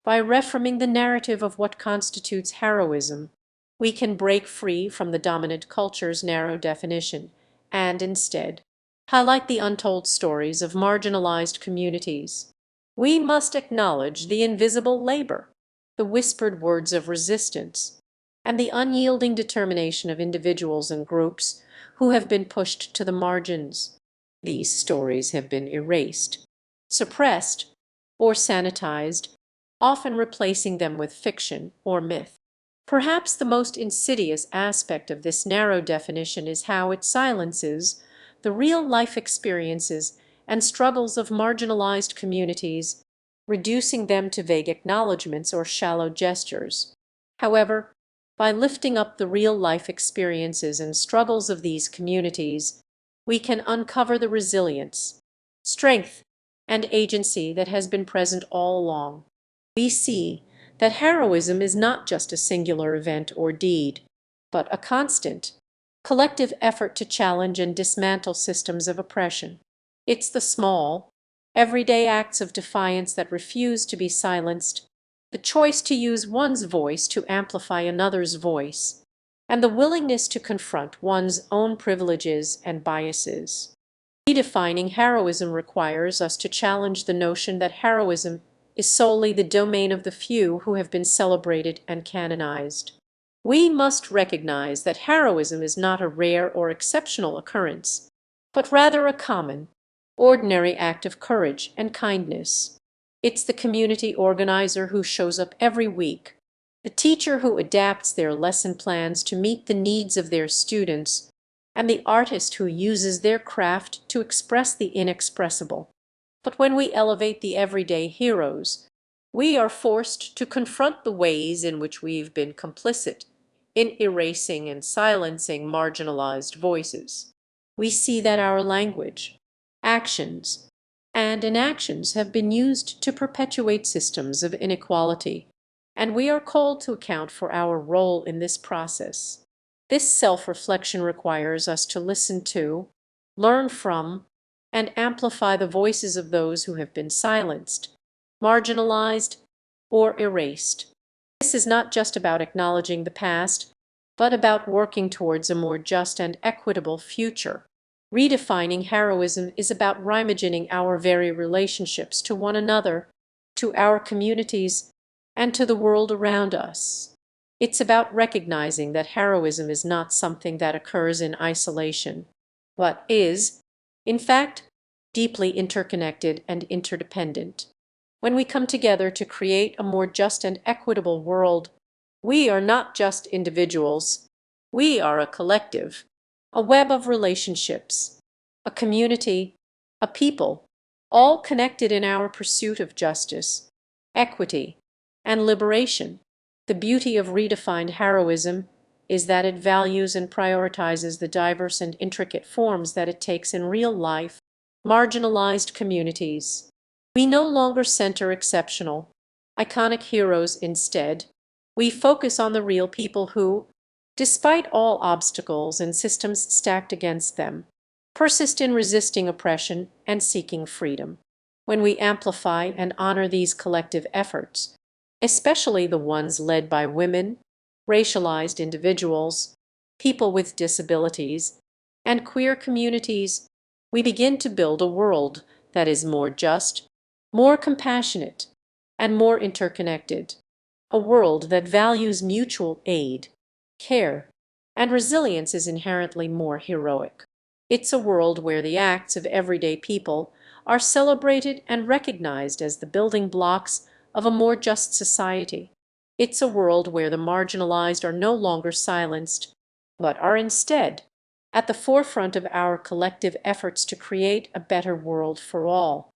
By reframing the narrative of what constitutes heroism, we can break free from the dominant culture's narrow definition and instead highlight the untold stories of marginalized communities. We must acknowledge the invisible labor, the whispered words of resistance, and the unyielding determination of individuals and groups who have been pushed to the margins. These stories have been erased, suppressed, or sanitized, often replacing them with fiction or myth. Perhaps the most insidious aspect of this narrow definition is how it silences the real-life experiences and struggles of marginalized communities, reducing them to vague acknowledgments or shallow gestures. However, by lifting up the real-life experiences and struggles of these communities, we can uncover the resilience, strength, and agency that has been present all along. We see that heroism is not just a singular event or deed, but a constant, collective effort to challenge and dismantle systems of oppression. It's the small, everyday acts of defiance that refuse to be silenced, the choice to use one's voice to amplify another's voice, and the willingness to confront one's own privileges and biases. Redefining heroism requires us to challenge the notion that heroism is solely the domain of the few who have been celebrated and canonized. We must recognize that heroism is not a rare or exceptional occurrence, but rather a common, ordinary act of courage and kindness. It's the community organizer who shows up every week, the teacher who adapts their lesson plans to meet the needs of their students, and the artist who uses their craft to express the inexpressible. But when we elevate the everyday heroes, we are forced to confront the ways in which we've been complicit in erasing and silencing marginalized voices. We see that our language, actions, and inactions have been used to perpetuate systems of inequality, and we are called to account for our role in this process. This self-reflection requires us to listen to, learn from, and amplify the voices of those who have been silenced, marginalized, or erased. This is not just about acknowledging the past, but about working towards a more just and equitable future. Redefining heroism is about reimagining our very relationships to one another, to our communities, and to the world around us. It's about recognizing that heroism is not something that occurs in isolation, but is, in fact, deeply interconnected and interdependent. When we come together to create a more just and equitable world, we are not just individuals, we are a collective, a web of relationships, a community, a people, all connected in our pursuit of justice, equity, and liberation. The beauty of redefined heroism is that it values and prioritizes the diverse and intricate forms that it takes in real life, marginalized communities. We no longer center exceptional, iconic heroes instead. We focus on the real people who, despite all obstacles and systems stacked against them, persist in resisting oppression and seeking freedom. When we amplify and honor these collective efforts, especially the ones led by women, racialized individuals, people with disabilities, and queer communities, we begin to build a world that is more just, more compassionate, and more interconnected. A world that values mutual aid, care, and resilience is inherently more heroic. It's a world where the acts of everyday people are celebrated and recognized as the building blocks of a more just society. It's a world where the marginalized are no longer silenced, but are instead at the forefront of our collective efforts to create a better world for all.